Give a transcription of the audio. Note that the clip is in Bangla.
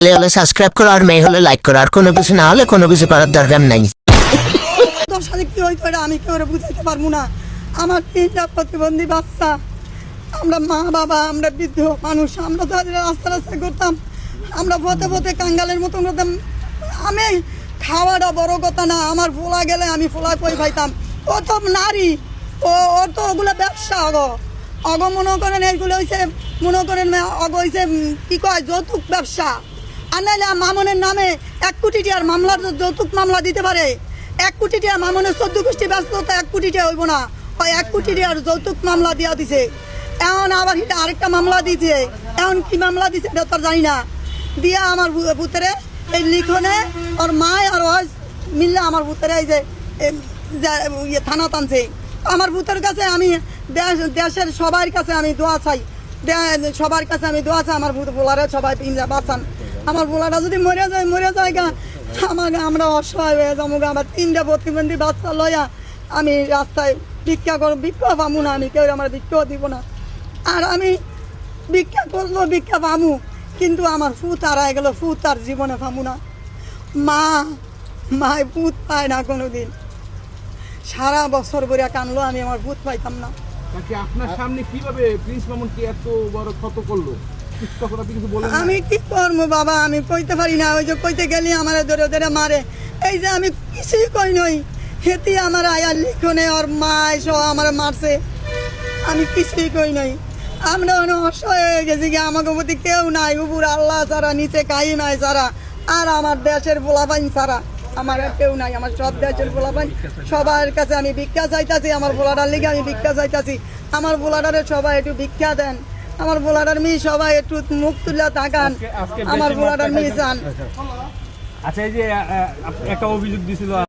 হলে সাবস্ক্রাইব করো আর মেয়ে হলে লাইক করো, আর কোনো কিছু না হলে কোনো কিছু করার দরকার নাই। তোর সাথে কি হইতো এটা আমি কেউ বুঝাইতে পারবো না। আমার 3টা প্রতিবন্ধী বাচ্চা, আমরা মা বাবা, আমরা বৃদ্ধ মানুষ, আমরা তো রাস্তা রাস্তা করতাম, আমরা পথে পথে কাঙ্গালের মতো করতাম। আমি খাওয়াটা বড় কথা না, আমার ফোলা গেলে আমি ফোলা কই খাইতাম। ও তো নারী, ওর তো ওগুলো ব্যবসা। অগ মনে করেন এইগুলো হয়েছে, মনে করেন অগ হয়েছে কি কয় যৌতুক ব্যবসা। আর নাইলে মামনের নামে 1 কোটি টাকার মামলা, যৌতুক মামলা দিতে পারে। 1 কোটি টাকা মামনের 14 গোষ্ঠী ব্যস্ত, তো 1 কোটি টাকা হইব না, ওই 1 কোটি টাকার যৌতুক মামলা দিয়া দিছে। এখন আবার আরেকটা মামলা দিয়েছে, এখন কি মামলা দিছে এটা তো জানি না। দিয়া আমার ভূতেরে এই লিখনে ওর মা আর ওই মিললে আমার ভূতেরে এই যে থানা টানছে। আমার ভূতের কাছে আমি দেশের সবার কাছে আমি দোয়া চাই, সবার কাছে আমি দোয়া চাই আমার ভূত বোলারে সবাই বাঁচান। আমার বোলারা যদি মরে যায় আমরা অসহায় হয়ে যাবো। আমার 3টা প্রতিবন্ধী বাচ্চা লইয়া আমি রাস্তায় ভিক্ষা পাবো না, আমি কেউ আমার ভিক্ষাও দিব না। আর আমি ভিক্ষা করবো, ভিক্ষা পাবো, কিন্তু আমার ফুত হারায় গেল, ফুত আর জীবনে পাবো না। মায় ভূত পায় না কোনোদিন, সারা বছর ভরে কানলো, আমি আমার ভূত পাইতাম না। আপনার সামনে কিভাবে প্রিন্স মামুন কি এত বড় ক্ষত করলো? আমি কি করবো বাবা, আমি কইতে পারি না। ওই যে কইতে গেলি আমার ধরে ধরে মারে। এই যে আমি কিছুই কই নই, হেতি আমার আয়ার লিখনে ওর মা এসো আমার মারছে, আমি কিছুই কই নই। আমরা অসহায় হয়ে গেছি, আমাকে প্রতি কেউ নাই, উপর আল্লাহ ছাড়া, নিচে কাই নাই ছাড়া, আর আমার দেশের পোলাপাইন ছাড়া আমার আর কেউ নাই। আমার সব দেশের পোলাপাইন, সবার কাছে আমি ভিক্ষা চাইতাছি, আমার বোলাডার লিগে আমি ভিক্ষা চাইতাছি। আমার বোলাডারে সবাই একটু ভিক্ষা দেন, আমার বোলাডার মেয়ে সবাই একটু মুখ তুলে তাকান, আমার বোলাডার মেয়ে চান। আচ্ছা, এই যে একটা অভিযোগ দিছিল